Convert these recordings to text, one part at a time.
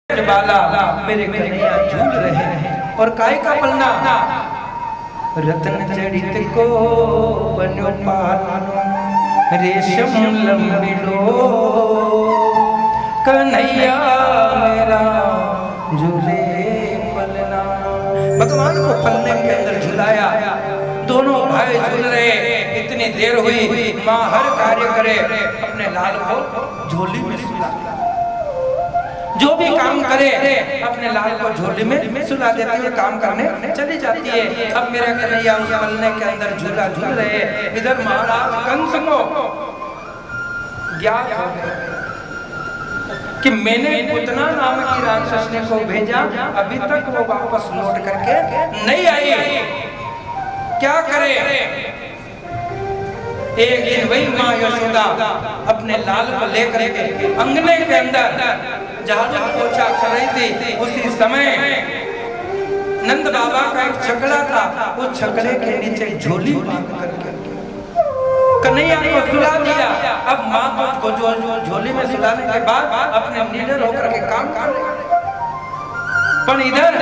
बाला मेरे कन्हैया झूल रहे हैं और काय का पलना रतन जड़ित को बनो पालनो रेशम लंबिलो कन्हैया मेरा झूले पलना। भगवान को पलने के अंदर झुलाया, दोनों भाई झूल रहे। इतनी देर हुई, माँ हर कार्य करे, अपने लाल को झोली में सुला, जो भी काम करे अपने लाल को झोली में सुला देती है, काम करने चली जाती है। अब मेरा कन्हैया उस पलने के अंदर झूला झूल रहे। इधर महाराज कंस को ज्ञात हो गया कि मैंने पूतना नाम की राक्षस ने को भेजा, अभी तक वो वापस लौट करके नहीं आई, क्या करे। एक दिन वही माँ यशोदा अपने लाल को लेकर के अंगने के अंदर जहां पोछा कर रही थी, उसी समय नंद बाबा का एक छकड़ा था, उस छकड़े के नीचे झोली बांध करके कन्हैया को सुला दिया। अब माँ को जो झोली में सुलाने के बाद अपने निडर होकर के काम कर रहे। पर इधर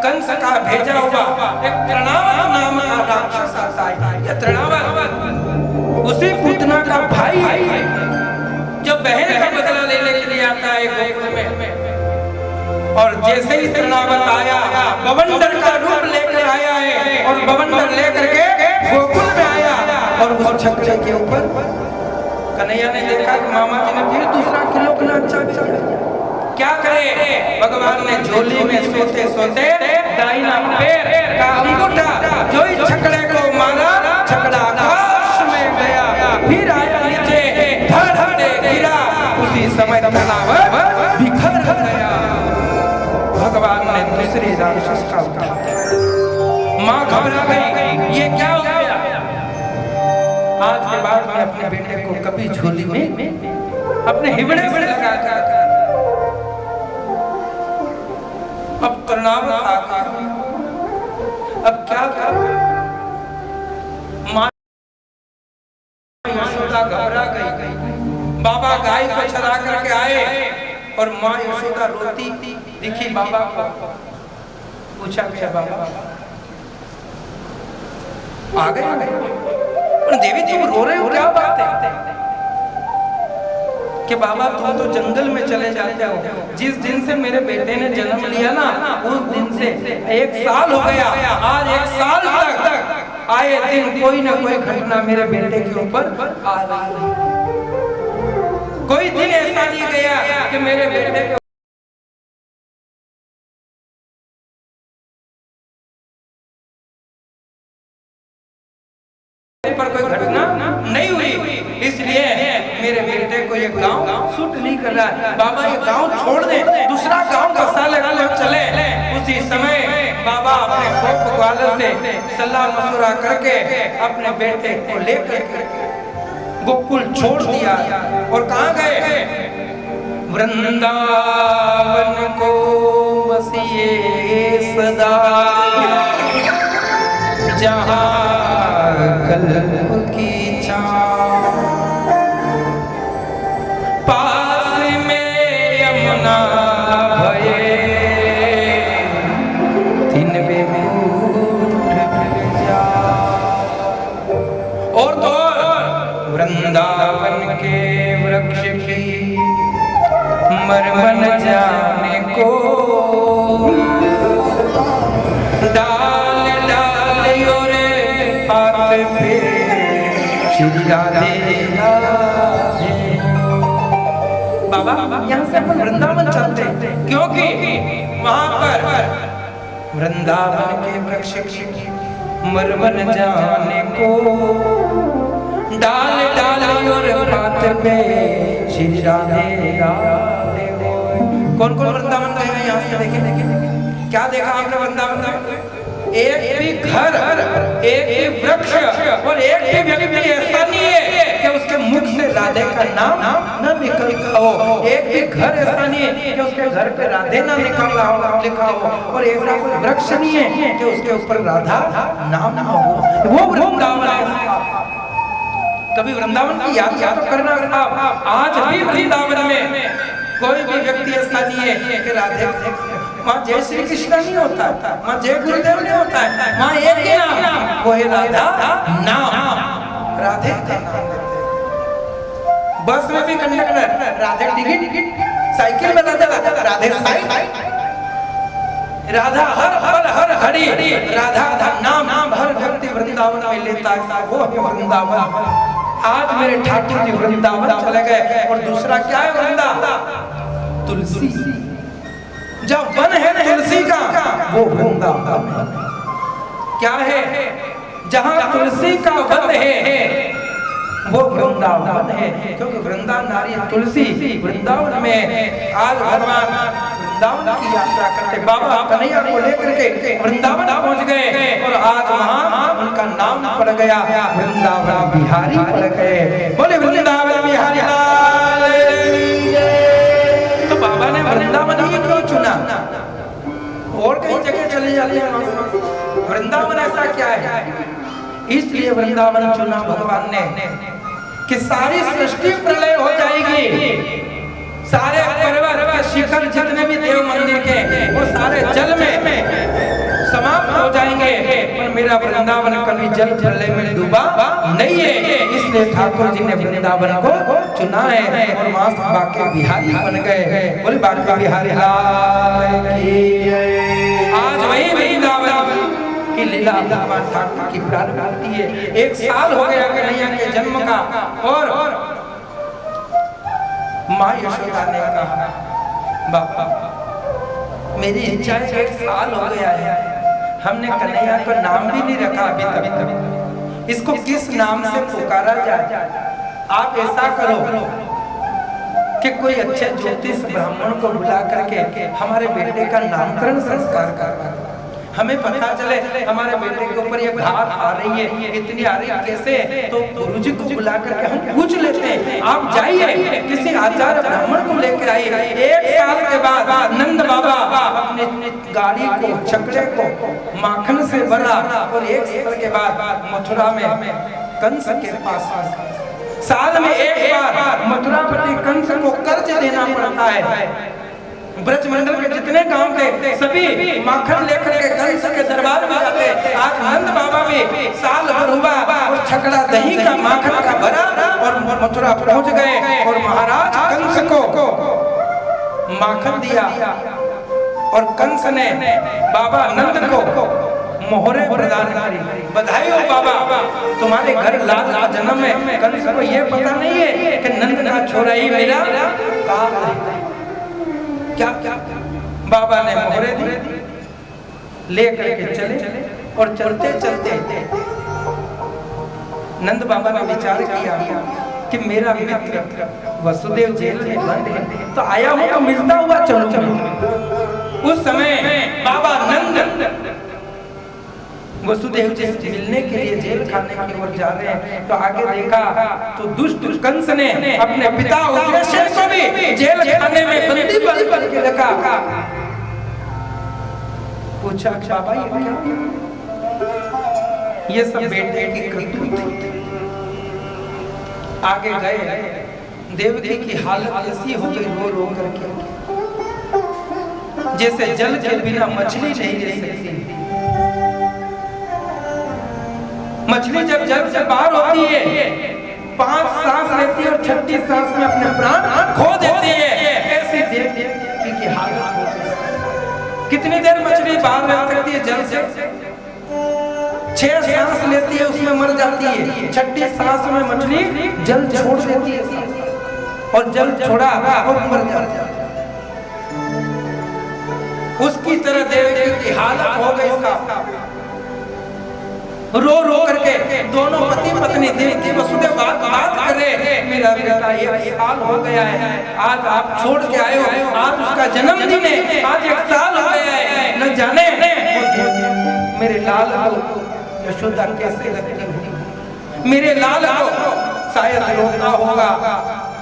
कंस का भेजा हुआ एक तृणावत नाम का राक्षस आता है। यह तृणावत उसी पूतना का भाई है जो बहन का बदला लेने के लिए आता है गोकुल में। और जैसे ही तृणावत आया, बवंडर का रूप लेकर आया है और बवंडर लेकर के गोकुल में आया और उस छकड़े के ऊपर कन्हैया ने देखा कि मामा जी ने फिर दूसरा खिलौना अच्छा बिछाया। क्या करे, भगवान ने झोली में सोते सोते दाहिना पैर का अंगूठा जो इस छकड़े को मारा, छकड़ा आकाश में गया, फिर आया नीचे, धड़ गिरा। उसी समय तनावत बिखर गया। भगवान ने दूसरी राक्षस का उठा, माँ घबरा गई, ये क्या हो गया। आज के बाद मैं अपने बेटे को कभी झोली में अपने हिबड़े में लगा कर, अब तनाव आ गया, अब क्या करूं। माँ यशोदा घबरा गई। बाबा गाय को चरा करके आए और माँ यशोदा रोती दिखी बाबा को। पूछा गया, बाबा आ गए। देवी तुम रो रहे हो, क्या बात है। कि बाबा तुम तो जंगल में चले जाते हो। जिस दिन से मेरे बेटे ने जन्म लिया ना, उस दिन से 1 साल हो गया। आज 1 साल तक आए दिन कोई ना कोई घटना मेरे बेटे के ऊपर आ रही है। कोई दिन ऐसा नहीं गया कि मेरे बेटे के पर कोई घटना नहीं हुई। इसलिए मेरे बेटे को ये गांव सूट नहीं कर रहा है। बाबा ये गांव छोड़ दे, दूसरा गांव बसा लगा ले चले। उसी समय बाबा अपने गोप ग्वाल से सलाह मशुरा करके अपने बेटे को लेकर गोकुल छोड़ दिया। और कहाँ गए, वृंदावन को बसिए सदा, जहाँ कल्प की छाँव, पास में यमुना भये, दिन बेकूठ जा। और तो वृंदावन के वृक्ष की मरमन जाने को, डाल डाल और हाथ पे श्री राधे राधे। बाबा यहाँ से अपन वृंदावन चलते हैं, क्योंकि वहां पर वृंदावन के वृक्ष की मरमन जाने को, डाल डाल और हाथ पे श्री राधे राधे। कौन कौन वृंदावन गए हैं यहाँ से देखें, क्या देखा आपने वृंदावन में। एक भी घर, एक भी वृक्ष और एक भी व्यक्ति ऐसा नहीं है कि उसके मुख से राधे का नाम न निकलता हो। एक भी घर ऐसा नहीं है कि उसके घर पे राधे ना लिखा हो। और ऐसा कोई वृक्ष नहीं है कि उसके ऊपर राधा नाम ना हो। वो वृंदावन है। कभी वृंदावन की यात्रा तो करना। आज भी वृंदावन में कोई भी व्यक्ति ऐसा नहीं है कि राधे माँ जय श्री कृष्ण नहीं होता, माँ जय गुरुदेव नहीं होता है, माँ एक ही नाम, वो है राधा नाम। राधे का नाम लेते हैं। बस में भी कंडक्टर राधे टिकट, साइकिल में राधे साइकिल, राधा हर पल हर घड़ी राधा का नाम हर व्यक्ति वृंदावन में लेता है, वो है वृंदावन। आज मेरे ठाकुर जी वृंदावन चले गए। और दूसरा क्या है वृंदावन? तुलसी। जब वन है तुलसी का वो वृंदावन है। क्या है? जहाँ तुलसी का वन है वो वृंदावन है, क्योंकि वृंदावन नारी तुलसी वृंदावन में। आज भगवान वृंदावन की यात्रा करते, बाबा कन्हैया को लेकर के वृंदावन पहुंच गए और आज वहाँ उनका नाम पड़ गया, वृंदावन बिहारी पड़ गए। बोले वृंदावन बिहारी लाल। तो बाबा ने वृंदावन ही क्यों चुना? और कई जगह चले जाते हैं, वृंदावन ऐसा क्या है? इसलिए वृंदावन चुना भगवान ने कि सारी सृष्टि प्रलय हो जाएगी, सारे पर्वत के शिखर जितने भी देव मंदिर के वो सारे जल में समाप्त हो जाएंगे, पर मेरा वृंदावन कभी जल प्रलय में डूबा नहीं है। इसलिए ठाकुर जी ने वृंदावन को चुना है और वहां से बाके बिहारी बन गए। बोले बाके बिहारी लाल की। आज वही वृंदावन की लीला भगवान ठाकुर की प्रारंभ होती है। 1 साल हो गया कन्हैया के जन्म का और माँ यशोदा ने कहा बाबा मेरी इच्छा है, 1 साल हो गया है, हमने कन्हैया को नाम भी नहीं रखा अभी तक, इसको किस नाम से पुकारा जाए? आप ऐसा करो कि कोई अच्छे ज्योतिष ब्राह्मण को बुला करके हमारे बेटे का नामकरण संस्कार करवा दो। हमें पता चले हमारे बेटे के ऊपर ये घात आ रही है, इतनी आ रही है कैसे, तो गुरुजी को बुला करके हम पूछ लेते हैं। आप जाइए किसी आचार्य ब्राह्मण को लेकर आइए। 1 साल के बाद नंद बाबा अपनी गाड़ी को, छकड़े को माखन से भरा और 1 साल के बाद मथुरा में कंस के पास साल में 1 बार मथुरापति कंस को कर्ज देना पड़ता है। ब्रजमंडल के जितने गांव थे सभी माखन लेकर के कंस के दरबार में जाते। आज नंद बाबा भी साल भर हुआ और छकड़ा दही का माखन का भरा और मथुरा पहुंच गए और महाराज कंस को माखन दिया और कंस ने बाबा नंद को मोहरे प्रदान करी। बधाई हो बाबा, तुम्हारे घर लाल का जन्म है। कंस को ये पता नहीं है कि नंद का छोरा ही मेरा काम है। क्या बाबा ने मोहरे दी, ले करके चले और चलते चलते नंद बाबा ने विचार किया कि मेरा मित्र वसुदेव जेल में बंद है, तो आया हूं तो मिलता हुआ चलूंगा। उस समय बाबा नंद वसुदेव जी से मिलने के लिए जेल खाने की ओर जा रहे हैं, तो आगे देखा तो दुष्ट कंस ने अपने पिता उग्रसेन को भी जेल खाने में बंदी बंद करके रखा। पूछा बाबा ये क्या? ये सब बेटे की करतूत थी। आगे गए, देवकी की हालत ऐसी हो गई रो रो करके, जैसे जल के बिना मछली नहीं रह सकती। मछली जब जल से बाहर होती है 5 सांस लेती है और 36 सांस में अपने प्राण खो देती है। ऐसी देवकी की हालत होती है। कितनी देर मछली बाहर रह सकती है जल से? 6 सांस लेती है उसमें मर जाती है। 36 सांस में मछली जल छोड़ देती है और जल छोड़ा और मर जाती है। उसकी तरह देवकी की हालत हो गई। इसका रो रो करके दोनों पति पत्नी देवकी वसुदेव बात कर रहे हैं, मेरा बेटा 1 साल हो गया है, आज आप छोड़ के आए हो, आज उसका जन्मदिन है, आज 1 साल हो गया है, न जाने मेरे लाल को यशोदा कैसे लगती होगी, मेरे लाल को शायद रोता होगा,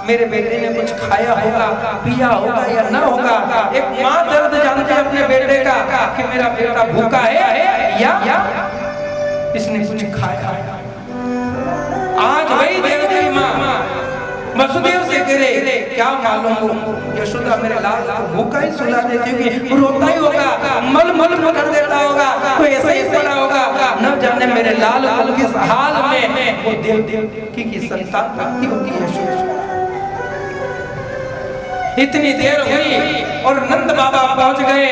मेरे बेटे ने कुछ खाया होगा, पिया होगा या ना होगा। एक माँ दर्द जानती है अपने बेटे का कि मेरा बेटा भूखा है या इसने कुछ खाया। आज वही देवकी माँ वसुदेव से गिरे, क्या मालूम हो यशोदा मेरे लाल को भूखा ही सुला देती होगी, रोता ही होगा, मल मल कर देता होगा, कोई ऐसा ही पड़ा होगा, न जाने मेरे लाल को किस हाल में वो देवकी की संतान प्राप्ति होगी यशोदा। इतनी देर हुई और नंद बाबा पहुंच गए,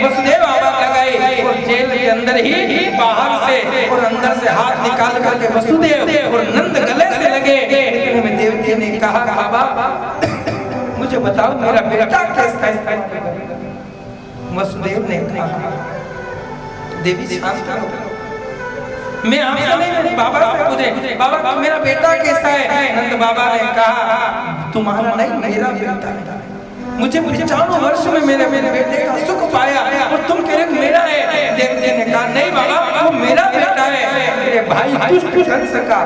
वसुदेव आवाज लगाई और जेल के अंदर ही बाहर से और अंदर से हाथ निकाल करके वसुदेव और नंद गले से लगे। इतने में देवकी ने कहा बाबा मुझे बताओ मेरा बेटा कैसा है। वसुदेव ने कहा देवी शांत रहो, मैं आपसे नहीं बाबा से पूछे बाबा मेरा बेटा कैसा है। नंद बाबा ने कहा तुम्हारा नहीं मेरा बेटा है, मुझे 95 वर्ष में मेरे बेटे का सुख पाया और तुम कह रहे मेरा है। देवकी ने कहा नहीं बाबा वो मेरा बेटा है, मेरे भाई दुष्ट कंस का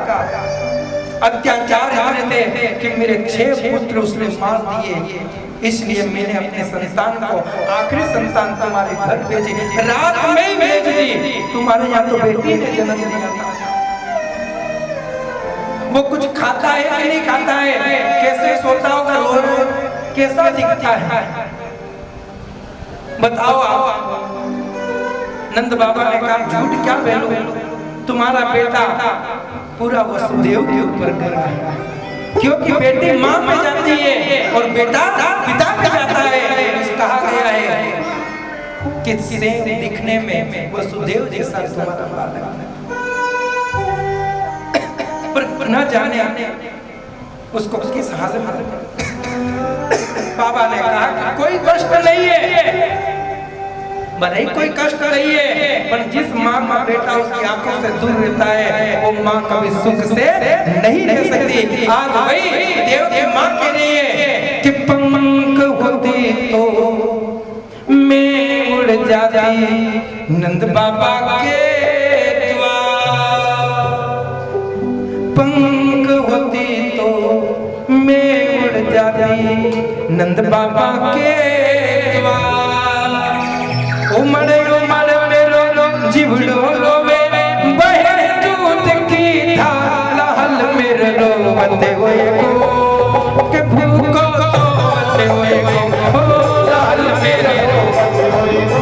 अत्याचार इतने थे कि मेरे 6 पुत्र उसने मार दिए, इसलिए मैंने अपने संतान को आखिरी संतान तुम्हारे घर भेजी, रात में ही भेज दी। तुम्हारे यहाँ तो बेटी ने जन्म दिया था, वो कुछ खाता है कि नहीं खाता है, कैसे सोता होगा, रोज कैसा दिखता है, बताओ आप। नंद बाबा ने कहा झूठ क्या बोलूं, तुम्हारा बेटा पूरा वसुदेव के ऊपर कर रहा है, क्योंकि बेटी मां पे जाती है और बेटा पिता पे जाता है। कहा गया है कि सेम दिखने में वसुदेव जैसा तुम्हारा बालक है, पर न जाने उसको किस हाल में। बाबा ने कहा कि कोई कष्ट नहीं है, भले कोई कष्ट नहीं है, पर जिस माँ का बेटा उसकी आंखों से दूर रहता है वो माँ कभी सुख से नहीं रह सकती। आज भाई देव की माँ कह रही है कि पंख होती तो मैं उड़ जाती नंद बाबा के पंख होती तो मैं उड़ जाती नंद बाबा के उमड़े उमड़े मेरो जीवड़ो रोवे बहे दूध की थाल हल मेरे रोवते हुए को के भूखो सोवते हुए को हल मेरे रोवते हुए को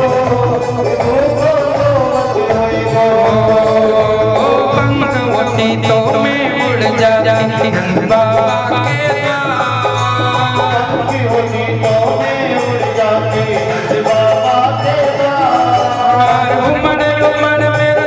पंख होती तो मैं उड़ जाती नंद बाबा के उमड़ उमड़ मेरे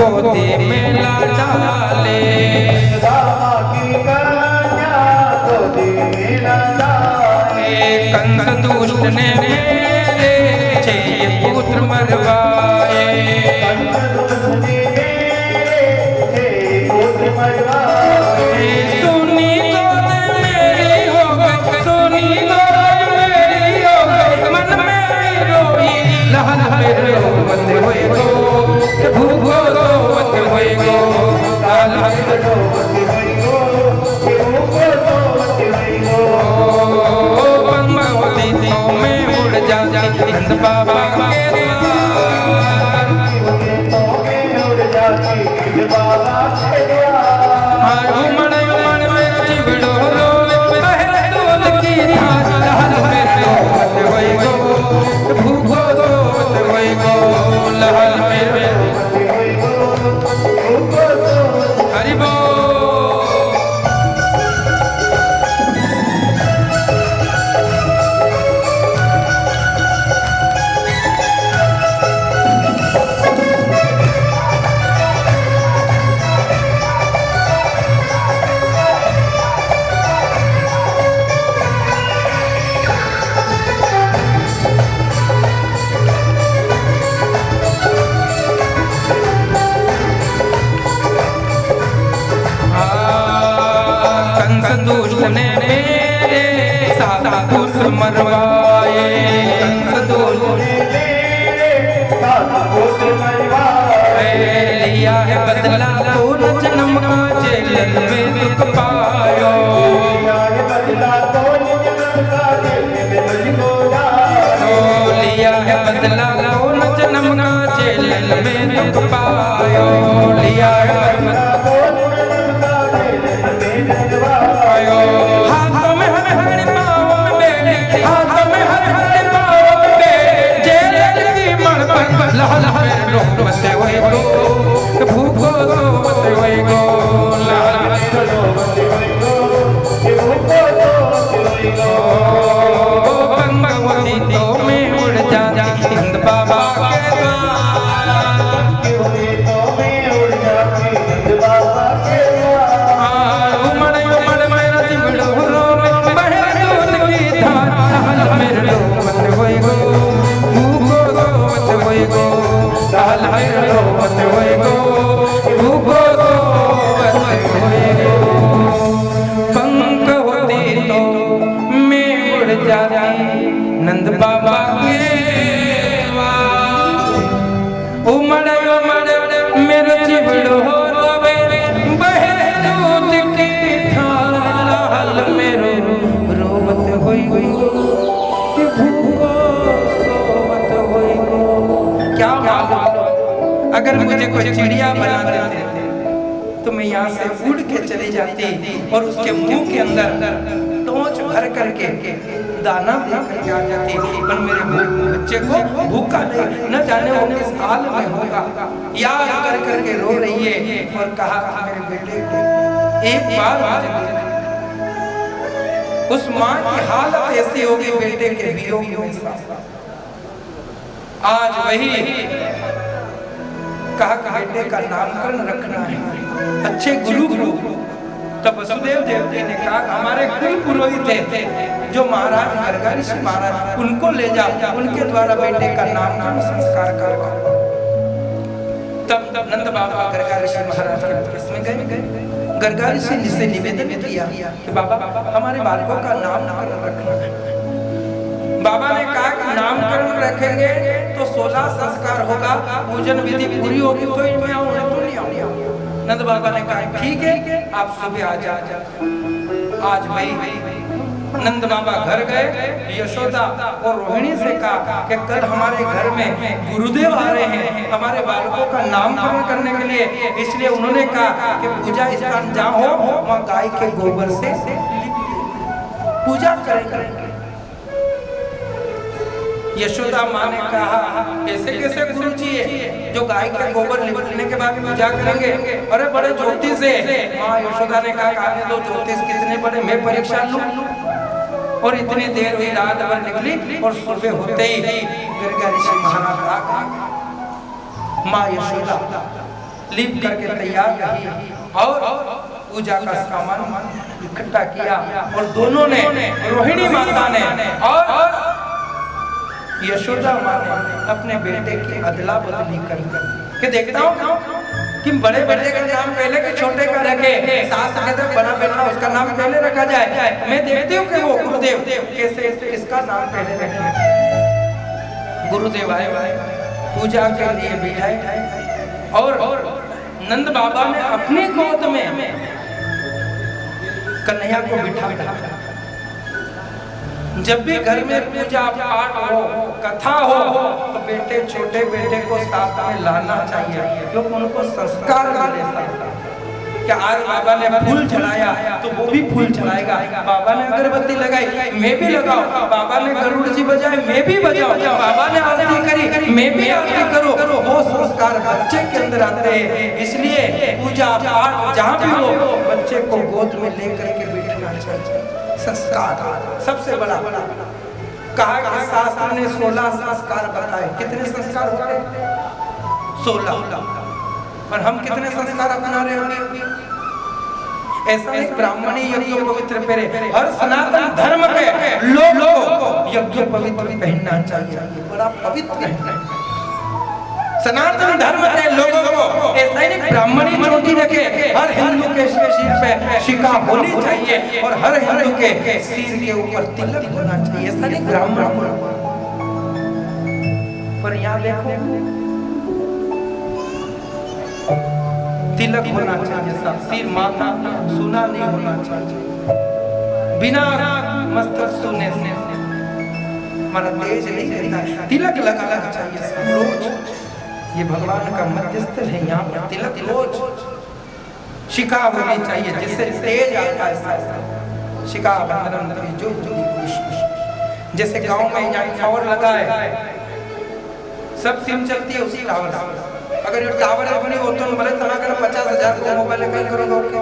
गोदी में ला डाले, रामा की कन्या गोदी में ला डाले। कंस दुष्ट ने मेरे 6 पुत्र मरवाए, कंस दुष्ट ने मेरे 6 पुत्र मरवाए। सोनी गोद मेरी हो गई, सोनी गोद मेरी हो गई, मन में रोई लहन मेरे रोवत होए गो, भूखो रोवत होए गो, लाल मेरे रोवत होई गो, भूखो रोवत होई गो। पंगवती तो में उड़ जाती नंद बाबा के द्वार, तो में उड़ जाती नंद बाबा के द्वार। उमड़ उमड़ में चिवड़ो रोवे बहे दूध की धार, लाल मेरे रोवत होए गो, भूखो रोवत होए गो, लाल मेरे होई गो, भूखो रोवत। हरि बोल। कंस दुष्ट ने मेरे 7 पुत्र मरवाए, कंस दुष्ट ने मेरे 7 पुत्र मरवाए। लिया है बदला पूर्ण जन्म का जेल में दुख पायो, लिया है बदला पूर्ण जन्म का जेल में तुझको डालो। लिया है बदला पूर्ण जन्म का जेल में दुख पायो, लिया है बदला पायो। हाथों में हर हर पाँव में बेड़ी, हाथों में हर हर पाँव में बेड़ी, जेल की मण पर लाल मेरे रोवत होए गो, भूखो रोवत होए गो, लाल मेरे रोवत होए गो, भूखो रोवत होए गो। पंगवती तो में उड़ जाती नंद बाबा के द्वार, तो में उड़ जाती नंद बाबा के द्वार। उमड़ उमड़ मेरा चिवड़ो रोवे बहे दूध की धार, लाल मेरे रोवत होए गो, भूखो रोवत होए गो, लाल मेरे रोवत होए गो, भूखो रोवत होए गो। पंगवती तो में उड़ जाती नंद बाबा के द्वार, उमड़ उमड़ मेरा चिवड़ो रोवे बहे दूध की धार, लाल मेरे रोवत होई गो, कि भूखो सोवत होई गो। क्या मालूम अगर मुझे कोई चिड़िया बना देते तो मैं यहाँ से उड़ के चली जाती और उसके मुंह के अंदर टोंच भर करके दाना दे करके आ जाती, पर मेरे बच्चे को भूखा नहीं, न जाने वो किस हाल में होगा। याद कर करके रो रही है और कहा मेरे बेटे को एक बार मुझे दे दे। उस माँ की हालत ऐसी होगी बेटे के वियोग में। आज वही कहा कि बेटे का नामकरण रखना है अच्छे गुरु को। तब वसुदेव देवती ने कहा हमारे कुल पुरोहित थे जो महाराज गर्गा ऋषि महाराज, उनको ले जाओ, उनके द्वारा बेटे का नामकरण संस्कार करो। तब नंद बाबा गर्गा ऋषि महाराज के पास में गए। गर्गा ऋषि ने निवेदन किया कि बाबा हमारे बालकों का नामकरण रखना है। बाबा ने कहा कि नामकरण रखेंगे तो 16 संस्कार होगा, पूजन विधि पूरी होगी तो ही मैं आऊंगा, तो नहीं आऊंगा। नंद बाबा ने कहा ठीक है आप सुबह आ जाओ। आज भाई नंद बाबा घर गए, यशोदा और रोहिणी से कहा कि कल हमारे घर में गुरुदेव आ रहे हैं हमारे बालकों का नामकरण करने के लिए, इसलिए उन्होंने कहा कि पूजा स्थान जहाँ हो वहाँ गाय के गोबर से पूजा करेंगे। यशोदा माँ ने कहा ऐसे कैसे गुरुजी है जो गाय के गोबर लिपटने के बाद पूजा करेंगे? अरे बड़े ज्योतिष है। माँ यशोदा ने कहा दो ज्योतिष कितने बड़े, मैं परीक्षा लूं। और इतनी देर हुई, रात भर निकली और सुबह होते ही गर्गा ऋषि महाराज आ गए। माँ यशोदा लीप करके तैयार रही और पूजा का सामान इकट्ठा किया और दोनों ने, रोहिणी माता ने और यशोदा माँ ने अपने बेटे की अदला बदली कर के देखता हूँ कि बड़े बेटे का नाम पहले के छोटे का रखे, सास कहते बड़ा बेटा उसका नाम पहले रखा जाए। मैं देखती हूँ कि वो गुरुदेव कैसे किसका नाम पहले रखे। गुरुदेव आए पूजा के लिए बिठाए और नंद बाबा ने अपनी गोद में कन्हैया को बिठा। जब भी घर में पूजा पाठ हो, कथा हो, तो बेटे छोटे बेटे को साथ में लाना चाहिए क्योंकि उनको संस्कार मिलेगा। क्या आज बाबा ने फूल चढ़ाया तो वो भी फूल चढ़ाएगा, बाबा ने अगरबत्ती लगाई मैं भी लगाऊं, बाबा ने गरुड़ जी बजाए मैं भी बजाऊं, बाबा ने आरती करी मैं भी आरती करूं, वो संस्कार बच्चे के अंदर आते हैं। इसलिए पूजा पाठ जहाँ भी हो बच्चे को गोद में लेकर के बैठना चाहिए। संस्कार सबसे बड़ा कहा कि शास्त्र ने 16 संस्कार बताए। कितने संस्कार होते हैं? 16। और हम कितने संस्कार अपना रहे होंगे? ऐसा एक ब्राह्मणी यज्ञ पवित्र पहरे, हर सनातन धर्म के लोगों को यज्ञ पवित्र पहनना चाहिए। बड़ा पवित्र है सनातन धर्म के लोगों को। ऐसा ही ब्राह्मणी चोटी रखे, हर हिंदू के सिर पे शिका होनी चाहिए और हर हिंदू के सिर के ऊपर तिलक होना चाहिए। ऐसा नहीं ब्राह्मण को। पर यहाँ देखो तिलक होना चाहिए, सब सिर माथा सुना नहीं होना चाहिए। बिना मस्तक सुने से हमारा तेज नहीं रहता। तिलक लगाना चाहिए सब रोज। ये भगवान का मध्यस्थल है, यहाँ पर तिलक रोज शिखा होनी चाहिए जिससे तेज आता है। शिखा बंधन जो जैसे गांव में यहाँ टावर लगा है, सब सिम चलती है उसी टावर से। अगर ये टावर अपनी हो तो भले तना कर 50,000 को मोबाइल कहीं करोगे।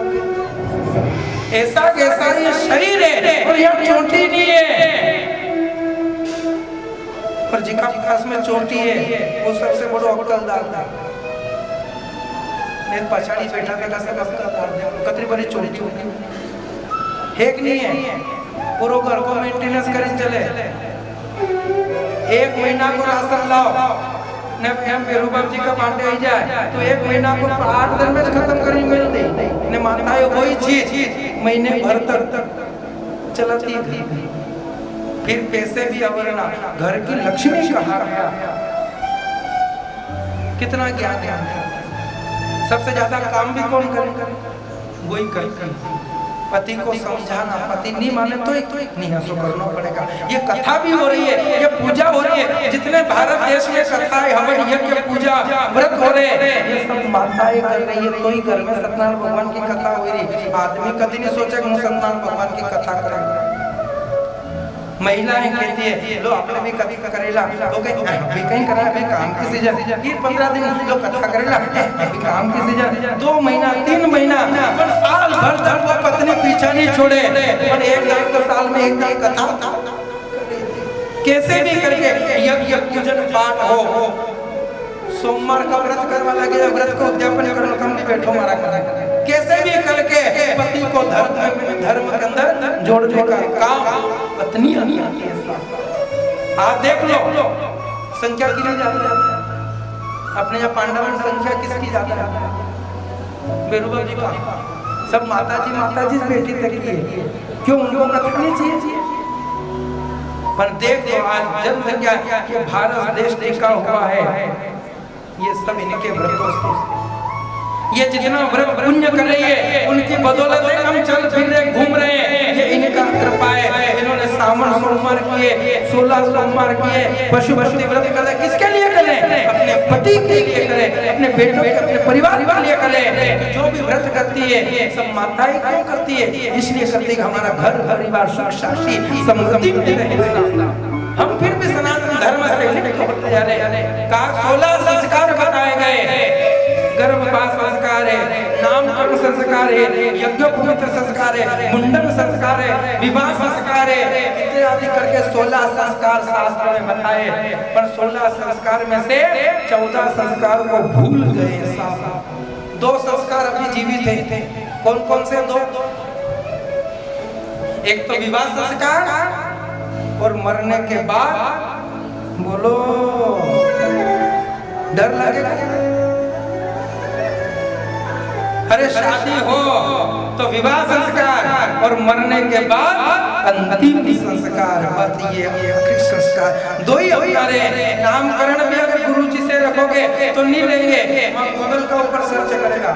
ऐसा कैसा ये शरीर है और यहाँ चोटी नहीं है, पर जिका पास में चोटी है वो सबसे बड़ो अक्कलदार था। मैं पछाड़ी बैठा था सब अक्कलदार थे, कतरी बड़ी चोटी होगी हेक नहीं है। पूरा घर को मेंटेनेंस करें चले, 1 महीना को राशन लाओ ने हम बेरूबाब जी का बांटे आई जाए तो 1 महीना को 8 दिन में खत्म करी मिल दे ने माता है वही चीज महीने भर तक चलती थी। फिर पैसे भी अवरना, घर की लक्ष्मी कहा गया। कितना ज्ञान है। सबसे ज्यादा काम भी कौन करे? वही करती। पति को समझाना, पति नहीं माने तो नहीं हंसो करना पड़ेगा। ये कथा भी हो रही है, ये पूजा हो रही है। जितने भारत देश में कथाएं हवन यज्ञ पूजा व्रत हो रहे हैं, ये सब माताएं कर रही है। कोई घर में सत्यनारायण भगवान की कथा हो रही, आदमी कभी नहीं सोचा कि सत्यनारायण भगवान की कथा करेंगे। महिलाएं कहती है लो आपने भी कथा करेला, तो अभी कहीं करा अभी काम की सीजन, फिर 15 दिन लोग कथा करेला अभी काम की सीजन, 2 महीना 3 महीना पर साल भर तक वो पत्नी पीछा नहीं छोड़े। पर एक साल में एक दिन कथा कैसे भी करके यज्ञ पूजन पाठ हो। सोमवार का व्रत करवा लगे, व्रत को उद्यापन करो, कम भी बैठो मारा करें। कैसे भी करके पति को धर्म के अंदर जोड़ने का काम पत्नी आती है। आप देख लो संख्या कितनी ज्यादा है अपने यहाँ पांडवों की संख्या किसकी ज्यादा है? बेरूबा जी का। सब माता जी बेटी तक की है, क्यों उनको कथा नहीं चाहिए? पर देख लो आज जनसंख्या ये भारत देश टिका हुआ है, ये सब इनके व्रतों से। ये जितना व्रत पुण्य कर रही है उनकी बदौलत हम चल फिर रहे घूम रहे हैं, ये इनका कृपा है। इन्होंने सावन सोमवार किए, 16 सोमवार किए, पशुपति व्रत कर रहे। किसके लिए कर रहे? अपने पति के लिए करे, अपने बेटों के अपने परिवार के लिए करे। जो भी व्रत करती है सब माताएं क्यों करती है? इसलिए करती है हमारा घर परिवार सुख शांति समृद्धि में रहे। हम फिर भी सनातन धर्म से लिप्त होते जा रहे हैं। का 16 संस्कार बताए गए, गर्भपात संस्कार है, नामकरण संस्कार है, यज्ञोपवीत संस्कार है, मुंडन संस्कार है, विवाह संस्कार है, इत्यादि करके 16 संस्कार शास्त्र में बताए। पर 16 संस्कार में से 14 संस्कार को भूल गए। दो संस्कार अभी जीवित थे। कौन कौन से दो? एक तो विवाह संस्कार और मरने के बाद बोलो डर लगेगा। अरे शादी हो तो विवाह संस्कार और मरने के बाद अंतिम संस्कार, बात ये आखिरी संस्कार। दो ही हमारे नामकरण भी अगर गुरु जी से रखोगे तो नहीं लेंगे, गूगल का ऊपर सर्च करेगा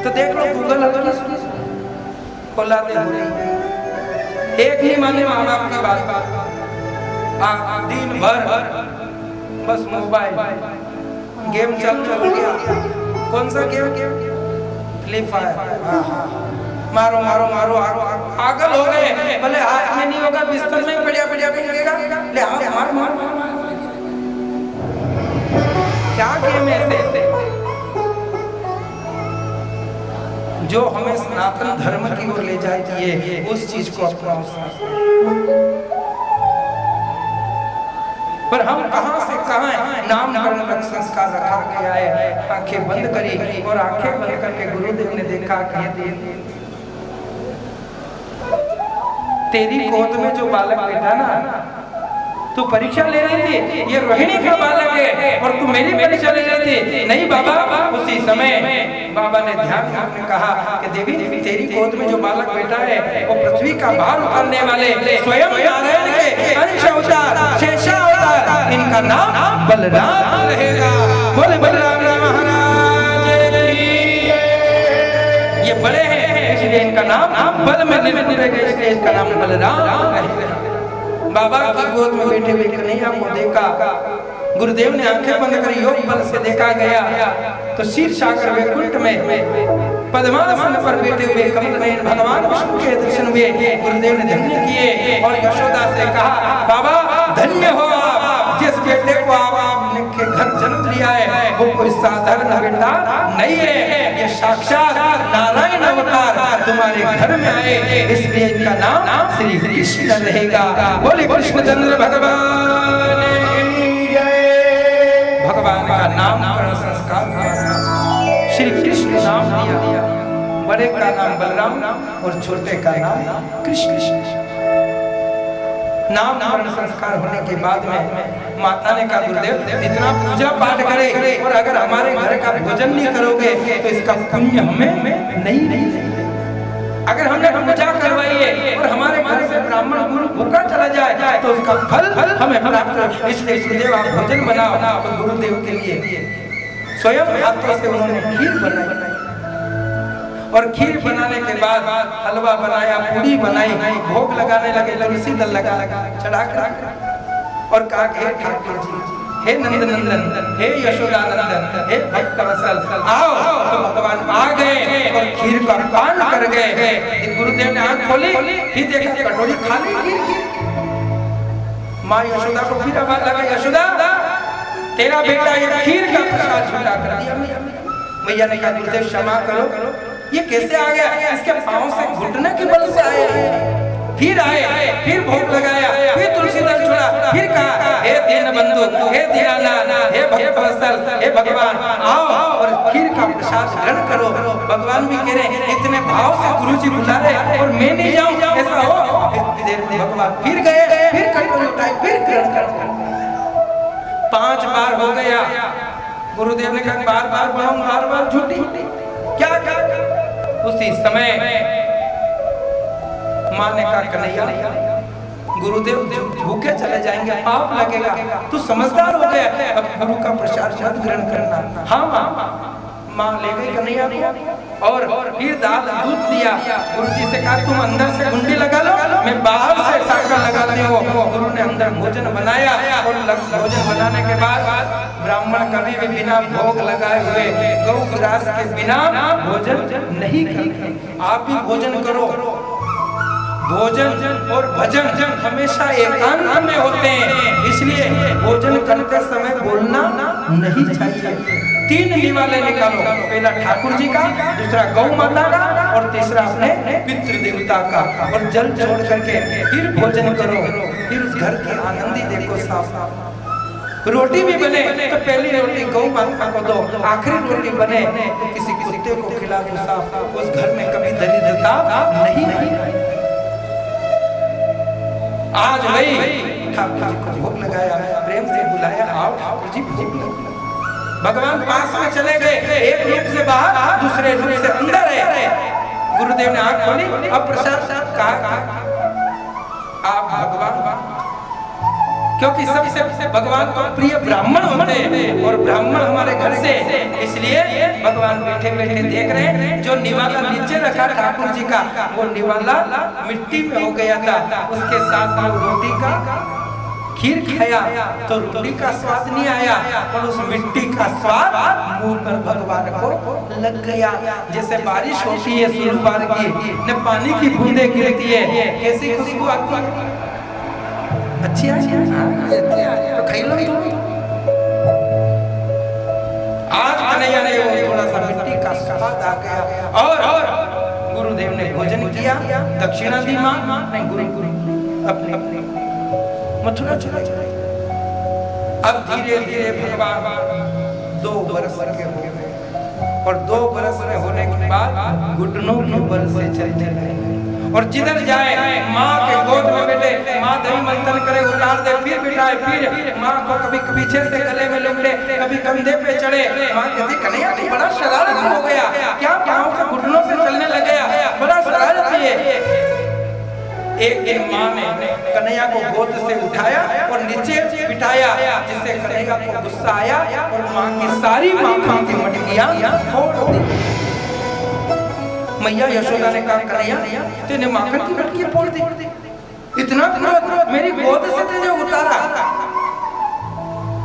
तो देख लो गूगल खोलाते हो एक ही माने माँ बाप की बात, दिन भर बस मोबाइल गेम चल गया। कौन सा गेम? Free fire. मारो मारो मारो पागल हो गए। भले हाथ में नहीं होगा, बिस्तर में बढ़िया बढ़िया लगेगा, ले हाथ मार मार मार। क्या गेम है ऐसे जो हमें सनातन धर्म की ओर ले जाती है? उस चीज को अपनाओ। पर हम कहां से कहां नामकरण का संस्कार रखा गया है। आंखें बंद करी और आंखें बंद करके गुरुदेव ने देखा कि तेरी गोद में जो बालक बैठा ना, तू परीक्षा ले रही थी, ये रोहिणी का बालक है और तू मेरी परीक्षा ले रही थी। नहीं बाबा, उसी समय बाबा ने ध्यान में कहा कि देवी तेरी गोद में जो बालक बैठा है वो पृथ्वी का भार उतारने वाले स्वयं नारायण के अंश अवतार शेषा अवतार, इनका नाम बलराम रहेगा। बोले बलराम महाराज की। ये बड़े हैं इसलिए इनका नाम बल में निर्मित रहेगा, इसलिए इसका नाम बलराम रहेगा। बाबा की गोद में बैठे हुए कन्हैया को देखा, गुरुदेव ने आंखें बंद कर योग बल से देखा गया तो क्षीर सागर वैकुंठ में पद्मासन पर बैठे हुए कमल में भगवान विष्णु के दर्शन हुए। गुरुदेव ने धन्य किए और यशोदा से कहा, बाबा धन्य हो आप, जिस बेटे को आपने के घर जन्म लिया है वो कोई साधारण बेटा नहीं है, ये साक्षात नारायण अवतार तुम्हारे घर में आए, इसलिए इनका नाम श्री कृष्ण रहेगा। बोले कृष्णचंद्र भगवान का नामकरण संस्कार श्री कृष्ण नाम दिया। बड़े का नाम बलराम और छोटे का नाम कृष्ण। नामकरण संस्कार होने के बाद में माता ने कहा, गुरुदेव इतना पूजा पाठ करे और अगर हमारे घर का भोजन नहीं करोगे तो इसका पुण्य हमें नहीं मिलेगा। अगर हमने पूजा करवाई है और हमारे घर से ब्राह्मण गुरु भूखा चला जाए तो उसका फल हमें प्राप्त हो। इसलिए गुरुदेव आप भोजन बनाओ। तो गुरुदेव के लिए स्वयं हाथों से उन्होंने खीर बनाई और खीर बनाने के बाद हलवा बनाया, पूड़ी बनाई, भोग लगाने लगे, तुलसी दल लगा चढ़ा कर और कहा, हे ठाकुर जी, हे नंद नंदन, हे यशोदा नंदन, हे भक्त वत्सल आओ। तो भगवान आ गए और खीर का पान कर गए। गुरुदेव ने आंख खोली, फिर देखा कटोरी खाली खीर। माँ यशोदा को फिर आवाज लगा, यशोदा तेरा बेटा ये खीर का प्रसाद छूटा कर दिया। मैया ने कहा, गुरुदेव क्षमा करो, ये कैसे आ गया? इसके पांव से घुटने के बल से आया। फिर आए, फिर भोग लगाया, फिर तुलसी दल छोड़ा, फिर कहा, हे दीन बंधु, हे दीनानाथ, हे भक्त वत्सल, हे भगवान आओ और खीर का प्रसाद ग्रहण करो। भगवान भी कह रहे हैं इतने भाव से गुरुजी बुला रहे और मैं नहीं जाऊं, ऐसा हो? भगवान फिर गए, फिर कटोरी उठाई, फिर ग्रहण कर। 5 बार हो गया। गुरुदेव ने कहा, बार बार बनाऊं, बार बार झूठी क्या? उसी समय माँ ने कहा, कन्हैया गुरुदेव भूखे चले जाएंगे, पाप लगेगा, तू समझदार हो गया, अब गुरु का प्रसाद मत ग्रहण करना। हाँ माँ। माँ ले गई कन्हैया को और फिर दाल दूध दिया। गुरुजी से कहा, तुम अंदर से गुंडी लगा लो, मैं बाहर से साका लगाती हूँ। गुरु ने अंदर भोजन बनाया और भोजन बनाने के बाद ब्राह्मण कभी भी बिना भोग लगाए हुए गौ ग्रास के बिना भोजन नहीं करते। आप भी भोजन करो। भोजन और भजन हमेशा एकांत में होते हैं, इसलिए भोजन करते समय बोलना नहीं चाहिए। 3 निवाले निकालो, पहला ठाकुर जी का, दूसरा गौ माता का और तीसरा अपने पितृ देवता का, और जल छोड़ करके फिर भोजन करो। फिर उस घर की आनंदी देखो साफ। रोटी भी बने तो पहली रोटी गौ माता को दो, आखिरी रोटी बने तो किसी कुत्ते को खिला दो साहब। उस घर में कभी दरिद्रता नहीं आई। आज वही ठाकुर जी को भोग लगाया, प्रेम से बुलाया, आओ ठाकुर जी भोग लगाओ। भगवान पास में चले गए, एक रूप से बाहर दूसरे रूप से अंदर है। गुरुदेव ने आंख खोली, अब प्रसाद कहा आप भगवान, क्योंकि सबसे भगवान को प्रिय ब्राह्मण होते हैं और ब्राह्मण हमारे घर से, इसलिए भगवान बैठे बैठे देख रहे हैं। जो निवाला नीचे रखा ठाकुर जी का, वो निवाला मिट्टी में हो गया था। उसके साथ में रोटी का खीर खाया तो रोटी का स्वाद नहीं आया, और उस मिट्टी का स्वाद मुंह पर भगवान को लग गया। जैसे बारिश होती है सुरबार की, न पानी की बूंदे गिरती है, कैसी खुशबू आती है, अच्छी आई तो खाई लो। आज कन्हैया ने वो थोड़ा सा मिट्टी का स्वाद आ गया, और गुरुदेव ने भोजन किया, दक्षिणा दी मां, नहीं गुरु अपने मथुरा चले गए। अब धीरे धीरे भगवान 2 बरस के हो गए, और 2 बरस में होने के बाद घुटनों के बल से चलने लगे। और जिधर जाए माँ के गोद में बैठे, माँ दही मंथन करे, उतार दे, फिर बिठाए, फिर माँ को कभी पीछे से गले में लुमड़े, कभी कंधे पे चढ़े। माँ कहती कन्हैया तू बड़ा शरारती हो गया, क्या पाँव से घुटनों से चलने लग गया, बड़ा शरारती है। एक दिन माँ ने कन्हैया को गोद से उठाया और नीचे बिठाया, जिससे कन्हैया को गुस्सा आया और माँ की सारी माखन की मटकियां फोड़ दी। मैया यशोदा ने कहा कन्हैया तूने माखन की मटकी फोड़ दी, इतना क्रोध, मेरी गोद से तुझे उतारा।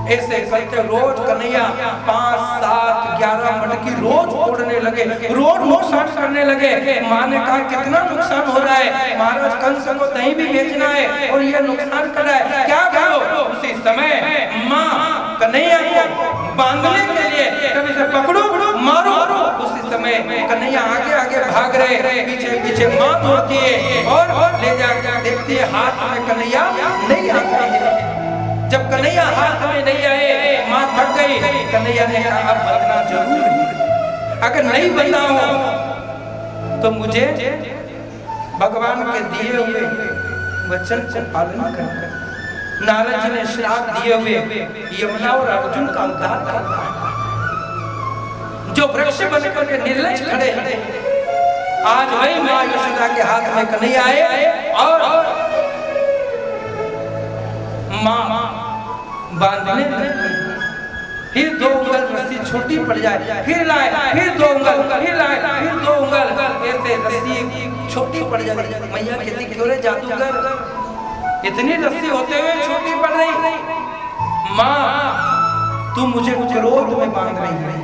ऐसे करते रोज कन्हैया 5, 7, 11 मटकी रोज फोड़ने लगे, रोज नुकसान करने लगे। माँ ने कहा कितना नुकसान हो रहा है, महाराज कंस को दही भी बेचना है और ये नुकसान कर रहा है, क्या करो। उसी समय माँ कन्हैया को बांधने के लिए कभी से पकड़ो मारो, उसी समय कन्हैया आगे आगे भाग रहे, पीछे पीछे माँ दौड़ती है और ले जाकर देखती है हाथ में कन्हैया नहीं आ रही है। जब कन्हैया हाथ में नहीं आए, माँ थक गई। कन्हैया ने कहा अब बंधना जरूर है, अगर नहीं बंधा हो तो मुझे भगवान के दिए हुए वचन को पालन करना। नारद जी ने श्राप दिए हुए यमुना और अर्जुन का उद्धार करना है। जो वृक्ष बन करके निर्लज खड़े हैं, आज वही माँ यशोदा के हाथ में कन्हैया आए और माँ बांधने लगी। फिर 2 उंगल रस्सी छोटी पड़ जाए, फिर लाए, फिर 2 उंगल, फिर लाए, फिर 2 उंगल, ऐसे रस्सी छोटी पड़ जाती। मैया कहती क्यों रे जादूगर, इतनी रस्सी होते हुए छोटी पड़ रही। माँ तू मुझे क्रोध में बांध रही है,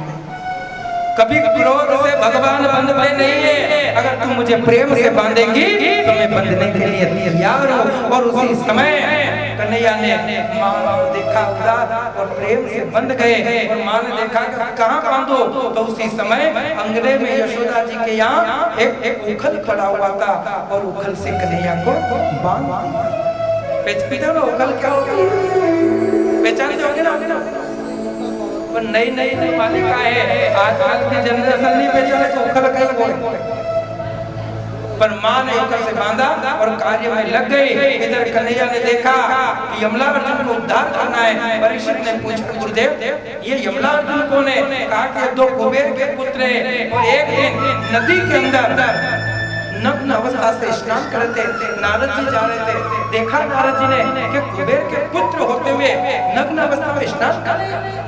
कभी क्रोध से भगवान बंधते नहीं है, अगर तुम मुझे प्रेम से बांधेगी तो मैं बंधने के लिए तैयार हूँ। और उसी समय कन्हैया ने माँ को देखा उदार और प्रेम से बंध गए, और माँ ने देखा कहाँ बांधो, तो उसी समय अंगने में यशोदा जी के यहाँ एक उखल पड़ा हुआ था, और उखल से कन्हैया को बांध दिया। उखल क्या होगी पहचानते होंगे ना, पर नई मालिका है, आजकल की जनरेशन नहीं पहचाने तो उखल कहीं बोले। पर माँ ने उखल से बांधा और कार्य में लग गई। इधर कन्हैया ने देखा कि यमला अर्जुन को उद्धार करना है। परीक्षित ने पूछा गुरुदेव ये यमला अर्जुन कौन है? कहा कि 2 कुबेर के पुत्र हैं, और एक दिन नदी के अंदर नग्न अवस्था से स्नान करते नारद जी जा रहे थे। देखा नारद जी ने कि कुबेर के पुत्र होते हुए नग्न अवस्था में स्नान कर रहे हैं,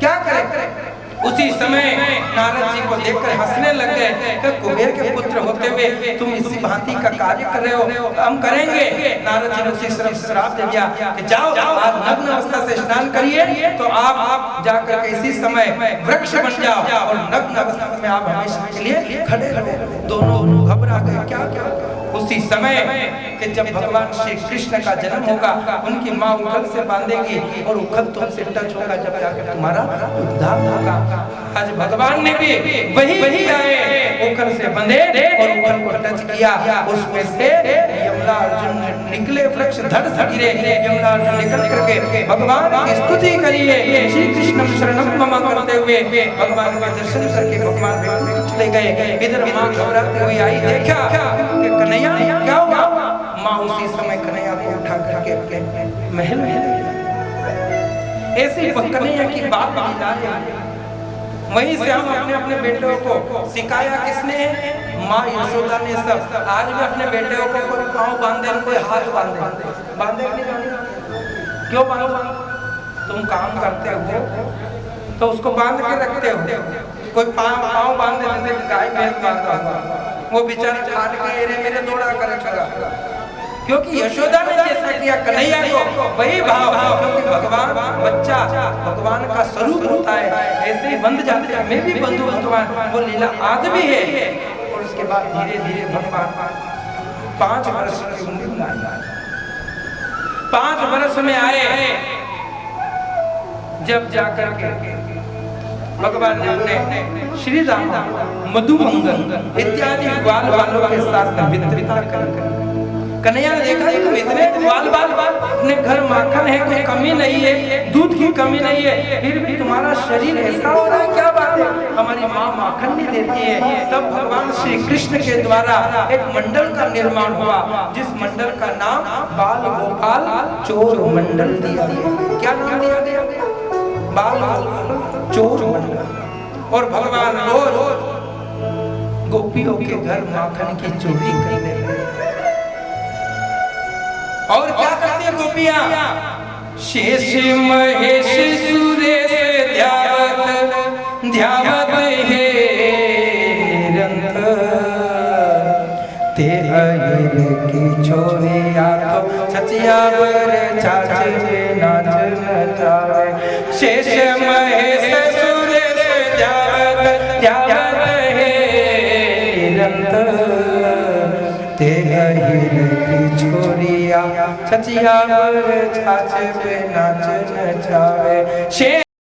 क्या करें? उसी समय नारद जी को देखकर हंसने लग गए कि कुबेर के पुत्र होते हुए तुम इसी भांति का कार्य कर रहे हो, हम करेंगे। नारद जी ने उसी तरफ श्राप दे दिया कि जाओ आप नग्न अवस्था से स्नान करिए, तो आप जाकर के इसी समय वृक्ष बन जाओ और नग्न अवस्था में आप हमेशा के लिए खड़े रहो। दोनों घबरा गए, क्या क्या। उसी समय कि जब भगवान श्री कृष्ण का जन्म होगा, उनकी माँ उखल से बांधेगी और उखल तुमसे टच होगा, जब जाकर तुम्हारा उद्धार होगा। आज भगवान ने भी वही आए ओखल से बंधे और ओखल को टच किया, उसमें से यमला अर्जुन निकले, वृक्ष धड़ से गिरे। यमला अर्जुन निकल करके भगवान की स्तुति करिए, श्री कृष्ण शरणम मम करते हुए भगवान का दर्शन करके भगवान चले गए। इधर माँ घबराते हुए आई, देखा कि कन्हैया क्या हुआ। माँ उसी समय कन्हैया को उठा करके अपने महल में ले गई। ऐसी कन्हैया की बात मिला। वहीं से हम अपने अपने बेटों को सिखाया किसने? माँ यशोदा ने सब। आज भी अपने बेटों को कोई पाँव बांधे, कोई हाथ बांधे, बांधे नहीं बांधे? क्यों बांधो? तुम काम करते हो तो उसको बांध के रखते हो। कोई पाँव बांध दे, जैसे गाय भैंस बांधा हुआ, वो बेचारा खाट के रे मेरे दौड़ा कर चला। क्योंकि यशोदा ने जैसा किया कन्हैया को वही भाव, क्योंकि भगवान बच्चा भगवान का स्वरूप होता है, ऐसे ही बंध जाते हैं। मैं भी बंधु भगवान, वो लीला आज भी है। और उसके बाद धीरे धीरे भगवान 5 वर्ष की उम्र में आए। 5 वर्ष में आए जब जाकर के भगवान ने श्री राम मधुमंगल इत्यादि ग्वाल वालों के साथ मित्रता कर। कन्हैया ने देखा कि इतने ग्वाल बाल अपने घर माखन है, कोई कमी नहीं है, दूध की कमी नहीं है, फिर भी तुम्हारा शरीर ऐसा हो रहा है, क्या बात है? हमारी माँ माखन नहीं देती है। तब भगवान श्री कृष्ण के द्वारा एक मंडल का निर्माण हुआ, जिस मंडल का नाम बाल गोपाल चोर मंडल दिया गया। क्या नाम दिया गया? बाल गोपाल चोर मंडल। और भगवान रोज गोपियों के घर माखन की चोरी करने लगे। और क्या करती है गोपियां? शेष महेश सुरेश ध्यावत ध्यावत हे निरंतर, ते अहिर की छोरिया तो छचिया बर छाछ पे नाच नचावे। शेष महेश सुरेश ध्यावत ध्यावत हे निरंतर, ते अहिर की छोरिया छचिया बर छाछ पे नाच नचावे।